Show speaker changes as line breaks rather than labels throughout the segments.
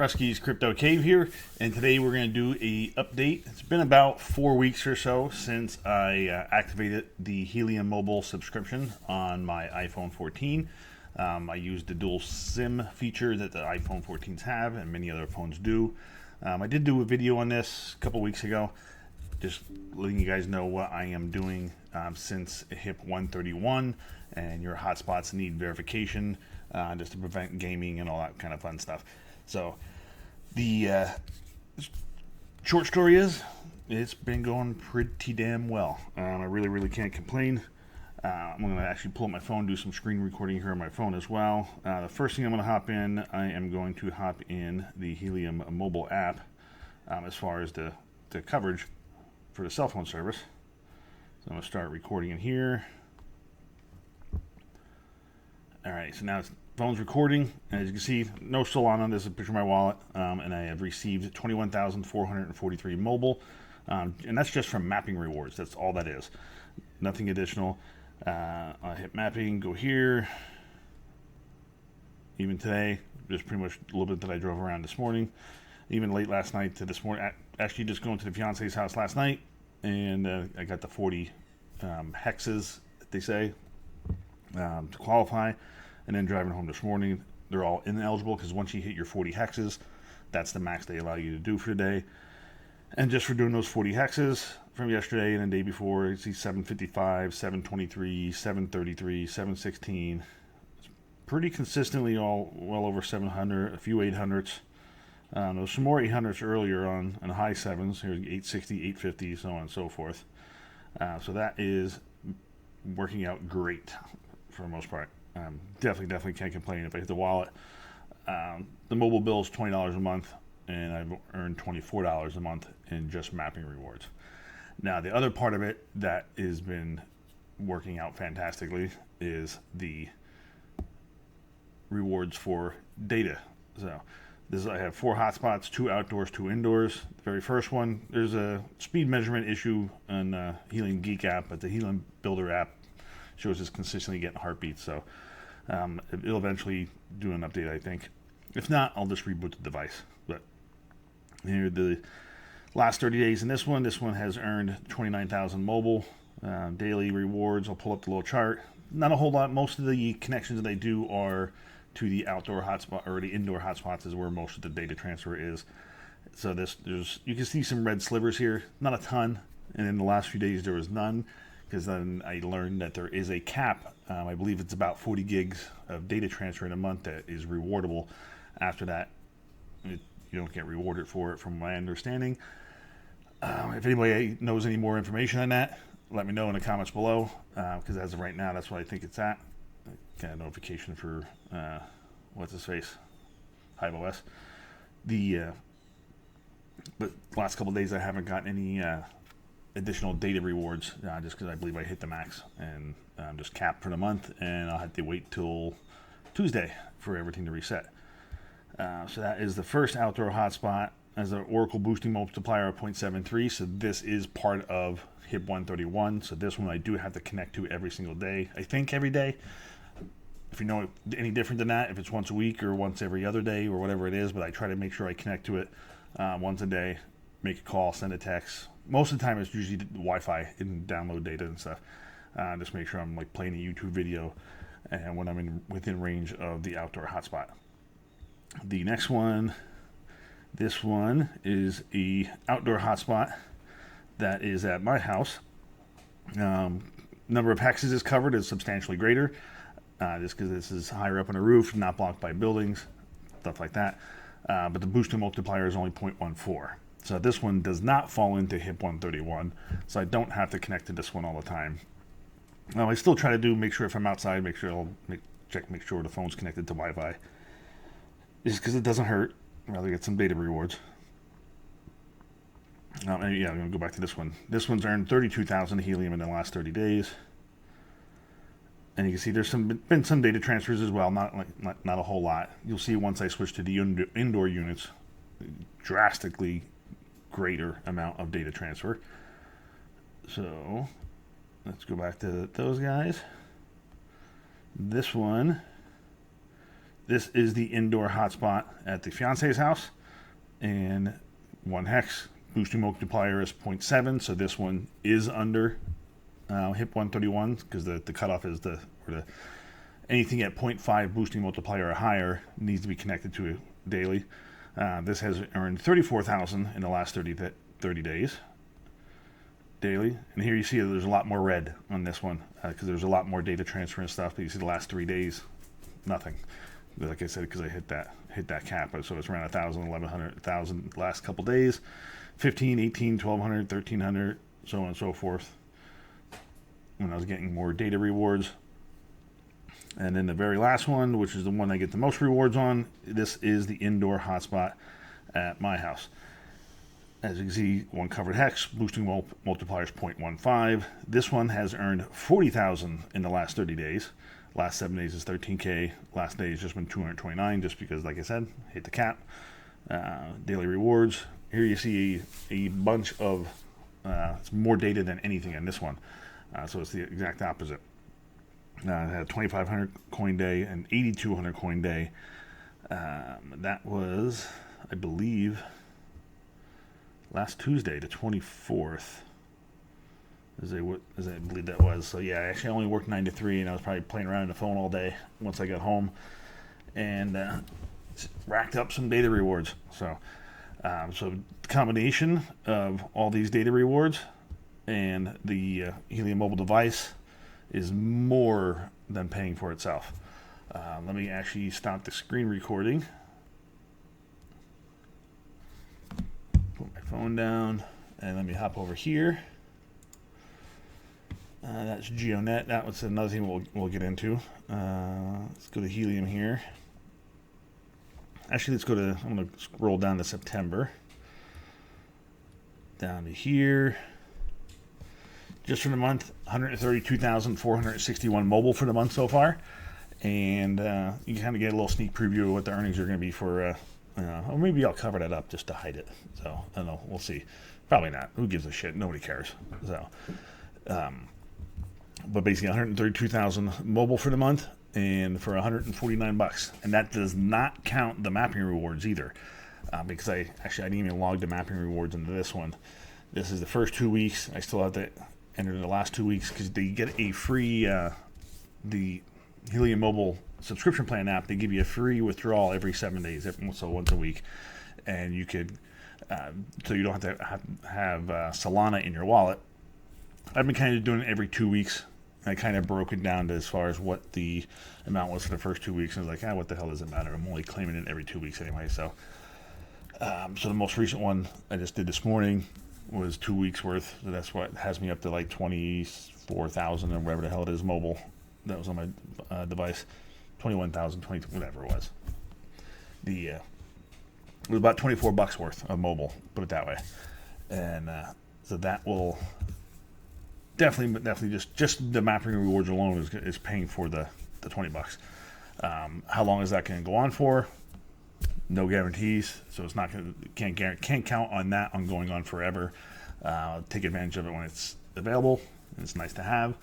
Husky's Crypto Cave here, and today we're going to do a update. It's been about 4 weeks or so since I activated the Helium Mobile Subscription on my iPhone 14. I used the dual SIM feature that the iPhone 14s have, and many other phones do. I did do a video on this a couple weeks ago, just letting you guys know what I am doing since HIP 131, and your hotspots need verification just to prevent gaming and all that kind of fun stuff. So the short story is it's been going pretty damn well. I really can't complain. I'm going to actually pull up my phone, do some screen recording here on my phone as well. The first thing I'm going to hop in, I am going to hop in the Helium mobile app as far as the coverage for the cell phone service. So I'm going to start recording in here. Alright, so now it's phone's recording. As you can see, no Solana. This is a picture of my wallet, and I have received 21,443 mobile, and that's just from mapping rewards. That's all that is. Nothing additional. I hit mapping, go here. Even today, just pretty much a little bit that I drove around this morning. Even late last night to this morning. Actually, just going to the fiance's house last night, and I got the 40 hexes that they say to qualify. And then driving home this morning, they're all ineligible because once you hit your 40 hexes, that's the max they allow you to do for the day. And just for doing those 40 hexes from yesterday and the day before, you see 755, 723, 733, 716. It's pretty consistently all well over 700, a few 800s. There's some more 800s earlier on high sevens, here 860, 850, so on and so forth. So that is working out great for the most part. Definitely can't complain if I hit the wallet. The mobile bill is $20 a month, and I've earned $24 a month in just mapping rewards. Now, the other part of it that has been working out fantastically is the rewards for data. So I have 4 hotspots, 2 outdoors, 2 indoors. The very first one, there's a speed measurement issue on Helium Geek app, but the Helium Builder app shows it's consistently getting heartbeats. So it'll eventually do an update, I think. If not, I'll just reboot the device. But here, the last 30 days in this one has earned 29,000 mobile daily rewards. I'll pull up the little chart. Not a whole lot. Most of the connections that I do are to the outdoor hotspot, or the indoor hotspots is where most of the data transfer is. So you can see some red slivers here. Not a ton. And in the last few days, there was none, because then I learned that there is a cap. I believe it's about 40 gigs of data transfer in a month that is rewardable. After that, you don't get rewarded for it, from my understanding. If anybody knows any more information on that, let me know in the comments below, because as of right now, that's what I think it's at. I got a notification for, what's his face? HiveOS. But last couple of days, I haven't gotten any additional data rewards, just because I believe I hit the max, and I'm just capped for the month, and I'll have to wait till Tuesday for everything to reset. So that is the first outdoor hotspot as an Oracle boosting multiplier of 0.73. So this is part of HIP 131. So this one I do have to connect to every single day. I think every day. If you know any different than that, if it's once a week or once every other day or whatever it is, but I try to make sure I connect to it once a day, make a call, send a text. Most of the time it's usually Wi-Fi and download data and stuff. Just make sure I'm like playing a YouTube video and when I'm within range of the outdoor hotspot. The next one, this one is a outdoor hotspot that is at my house. Number of hexes is covered is substantially greater, just because this is higher up on the roof, not blocked by buildings, stuff like that. But the booster multiplier is only 0.14. So this one does not fall into HIP 131, so I don't have to connect to this one all the time. I still try to make sure if I'm outside, make sure make sure the phone's connected to Wi-Fi. Just because it doesn't hurt. I'd rather get some data rewards. I'm going to go back to this one. This one's earned 32,000 helium in the last 30 days. And you can see there's been some data transfers as well, not a whole lot. You'll see once I switch to the indoor units, drastically greater amount of data transfer. So let's go back to those guys. This one, this is the indoor hotspot at the fiance's house. and 1 hex. Boosting multiplier is 0.7, so this one is under HIP 131 because the cutoff is anything at 0.5 boosting multiplier or higher needs to be connected to it daily. This has earned 34,000 in the last 30 days daily, and here you see that there's a lot more red on this one because there's a lot more data transfer and stuff. But you see the last 3 days, nothing. Like I said, because I hit that cap, so it's around 1,000, 1,100, 1,000 last couple days, 15, 18, 1,200, 1,300, so on and so forth. When I was getting more data rewards. And then the very last one, which is the one I get the most rewards on, this is the indoor hotspot at my house. As you can see, 1 covered hex, boosting multipliers 0.15. This one has earned 40,000 in the last 30 days. Last 7 days is 13K. Last day has just been 229, just because, like I said, hit the cap. Daily rewards. Here you see a bunch of, it's more data than anything in this one. So it's the exact opposite. It had a 2,500 coin day and 8,200 coin day. That was, I believe, last Tuesday, the 24th. As I believe that was. So yeah, I actually only worked 9 to 3, and I was probably playing around on the phone all day once I got home, and racked up some data rewards. So the combination of all these data rewards and the Helium mobile device is more than paying for itself. Let me actually stop the screen recording. Put my phone down, and let me hop over here. That's GeoNet. That was another thing we'll get into. Let's go to Helium here. Actually, I'm going to scroll down to September. Down to here. Just for the month, 132,461 mobile for the month so far. And you can kind of get a little sneak preview of what the earnings are going to be for, or maybe I'll cover that up just to hide it. So, I don't know. We'll see. Probably not. Who gives a shit? Nobody cares. So, but basically 132,000 mobile for the month and for $149. And that does not count the mapping rewards either. Because I didn't even log the mapping rewards into this one. This is the first 2 weeks. I still have to enter the last 2 weeks because they get a free, the Helium Mobile Subscription Plan app. They give you a free withdrawal every 7 days, so once a week. And you could, so you don't have to have Solana in your wallet. I've been kind of doing it every 2 weeks. I kind of broke it down to as far as what the amount was for the first 2 weeks. And I was like, what the hell does it matter? I'm only claiming it every 2 weeks anyway. So the most recent one I just did this morning was 2 weeks worth. So that's what has me up to like 24,000 or whatever the hell it is mobile. That was on my device. 21,000, 22, whatever it was. It was about $24 worth of mobile, put it that way. And so that will definitely just the mapping rewards alone is paying for the $20. How long is that going to go on for? No guarantees, so it's not going to can't count on that on going on forever. Take advantage of it when it's available. It's nice to have,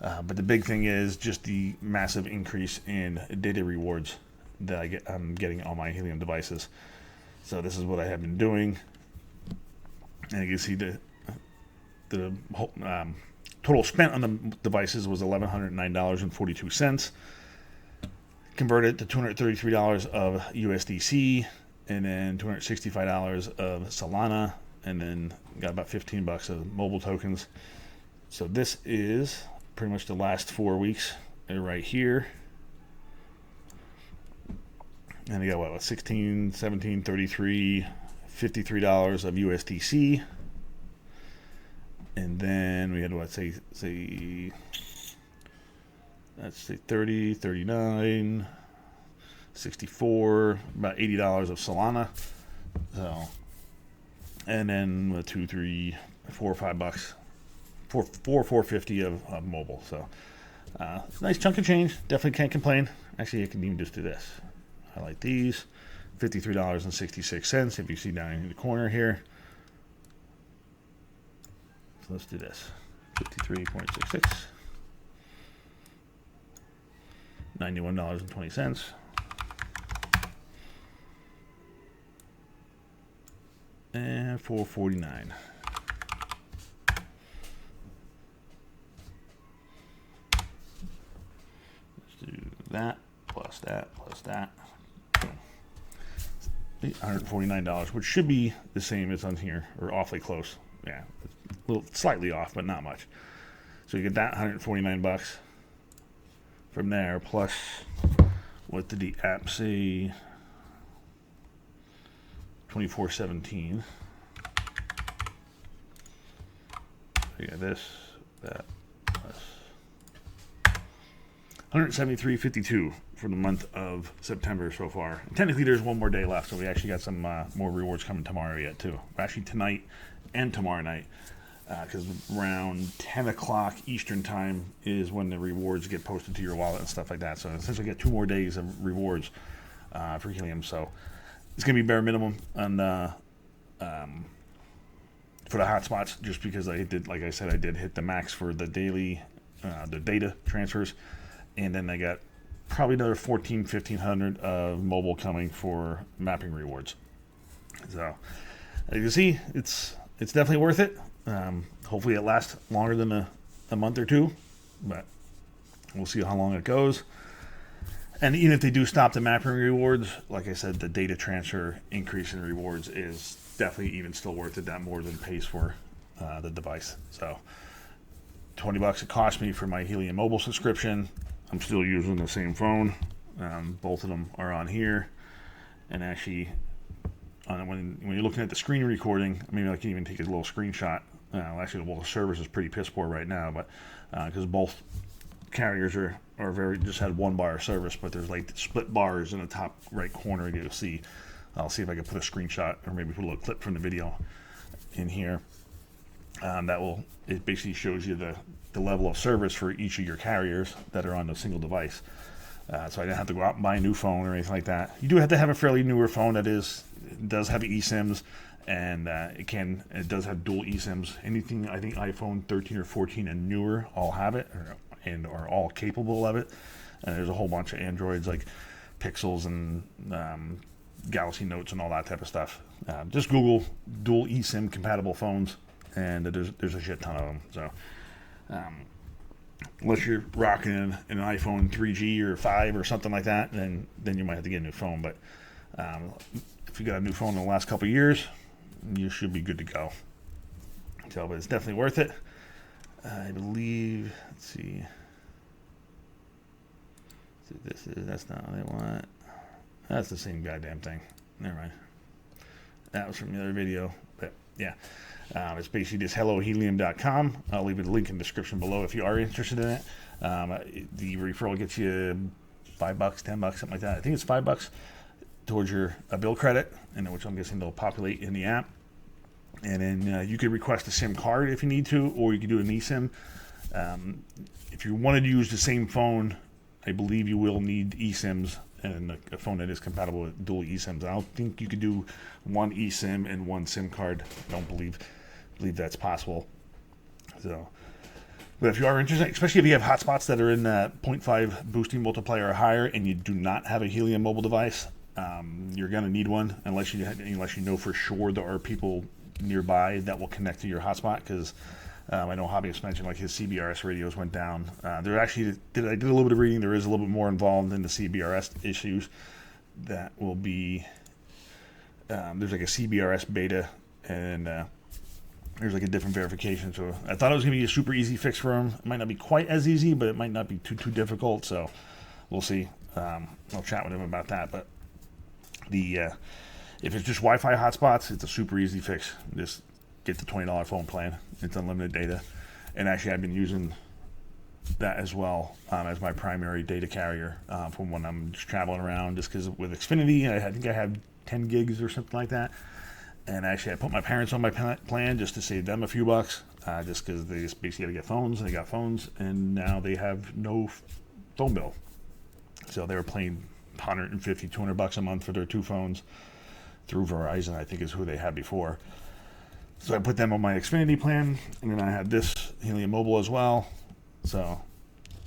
but the big thing is just the massive increase in data rewards that I'm getting on my Helium devices. So this is what I have been doing, and you can see the total spent on the devices was $1,109.42. Converted to $233 of USDC, and then $265 of Solana, and then got about $15 of mobile tokens. So this is pretty much the last 4 weeks right here. And you got what 16, 17, 33, $53 of USDC. And then we had let's say 30, 39, 64, about $80 of Solana. So, and then $2, $3, $4, $5, $4.50 of mobile. So, nice chunk of change. Definitely can't complain. Actually, I can even just do this. Highlight these. $53.66. If you see down in the corner here. So let's do this. 53.66. $91.20. $449. Let's do that plus that plus that. $149, which should be the same as on here, or awfully close. Yeah, a little slightly off, but not much. So you get that $149 from there, plus what did the app say? $24.17. You got this, that, plus $173.52 for the month of September so far. And technically, there's one more day left, so we actually got some more rewards coming tomorrow yet too. Actually, tonight and tomorrow night, because around 10 o'clock Eastern time is when the rewards get posted to your wallet and stuff like that. So essentially, get 2 more days of rewards for Helium. So it's gonna be bare minimum on for the hotspots, just because I did, like I said, I did hit the max for the daily the data transfers, and then I got probably another 1,500 of mobile coming for mapping rewards. So as you can see, it's definitely worth it. Hopefully it lasts longer than a month or two, but we'll see how long it goes. And even if they do stop the mapping rewards, like I said, the data transfer increase in rewards is definitely even still worth it. That more than pays for the device. So $20 it cost me for my Helium Mobile subscription. I'm still using the same phone. Both of them are on here. And actually, when you're looking at the screen recording, maybe I can even take a little screenshot. Actually, the service is pretty piss poor right now, but because both carriers are just had 1 bar of service, but there's like split bars in the top right corner you'll see. I'll see if I can put a screenshot or maybe put a little clip from the video in here. It basically shows you the level of service for each of your carriers that are on the single device. So I didn't have to go out and buy a new phone or anything like that. You do have to have a fairly newer phone that does have eSIMs, and it does have dual eSIMs. Anything, I think iPhone 13 or 14 and newer all have it, and are all capable of it. And there's a whole bunch of Androids like Pixels and Galaxy Notes and all that type of stuff. Just Google dual eSIM compatible phones, and there's a shit ton of them. So unless you're rocking an iPhone 3G or 5 or something like that, then you might have to get a new phone. But if you got a new phone in the last couple of years, you should be good to go. So, but it's definitely worth it. I believe, let's see. That's not what they want. That's the same goddamn thing. Never mind. That was from the other video. But yeah, it's basically just hellohelium.com. I'll leave a link in the description below if you are interested in it. The referral gets you $5, $10, something like that. I think it's $5 towards your bill credit, and which I'm guessing they'll populate in the app. And then you could request a SIM card if you need to, or you could do an eSIM. If you wanted to use the same phone, I believe you will need eSIMs and a phone that is compatible with dual eSIMs. I don't think you could do one eSIM and one SIM card. I don't believe that's possible. So, but if you are interested, especially if you have hotspots that are in that 0.5 boosting multiplier or higher, and you do not have a Helium mobile device, you're going to need one unless you know for sure there are people nearby that will connect to your hotspot, because I know Hobbyist mentioned like his CBRS radios went down. I did a little bit of reading. There is a little bit more involved in the CBRS issues. That will be there's like a CBRS beta, and there's like a different verification. So I thought it was gonna be a super easy fix for him. It might not be quite as easy, but it might not be too difficult. So we'll see. I'll chat with him about that. But if it's just Wi-Fi hotspots, it's a super easy fix. Just get the $20 phone plan. It's unlimited data. And actually, I've been using that as well as my primary data carrier from when I'm just traveling around. Just because with Xfinity, I think I have 10 gigs or something like that. And actually, I put my parents on my plan just to save them a few bucks. Just because they just basically got to get phones. They got phones, and now they have no phone bill. So they were paying $150, $200 a month for their 2 phones through Verizon, I think is who they had before. So I put them on my Xfinity plan, and then I had this Helium Mobile as well. So,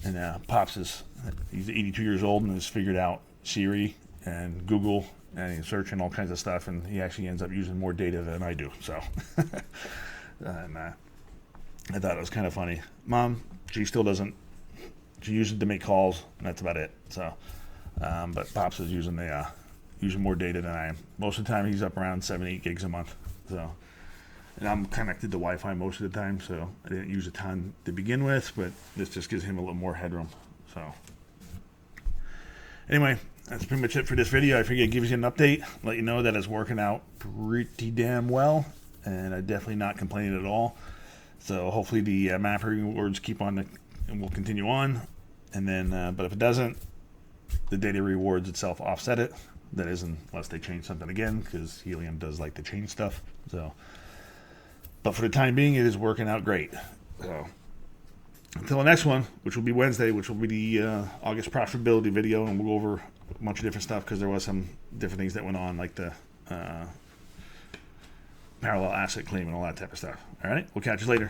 and Pops he's 82 years old and has figured out Siri and Google, and he's searching all kinds of stuff, and he actually ends up using more data than I do. So, and I thought it was kind of funny. Mom, she still doesn't. She uses it to make calls, and that's about it. So, but Pops is using more data than I am. Most of the time, he's up around 7-8 gigs a month. So, and I'm connected to Wi-Fi most of the time, so I didn't use a ton to begin with, but this just gives him a little more headroom. So, anyway, that's pretty much it for this video. I figured it gives you an update, let you know that it's working out pretty damn well, and I'm definitely not complaining at all. So hopefully the map rewards keep on and will continue on, and then but if it doesn't, the data rewards itself offset it. That is, unless they change something again, because Helium does like to change stuff. So, but for the time being, it is working out great. So until the next one, which will be Wednesday, which will be the August profitability video, and we'll go over a bunch of different stuff, because there was some different things that went on, like the parallel asset claim and all that type of stuff. All right, we'll catch you later.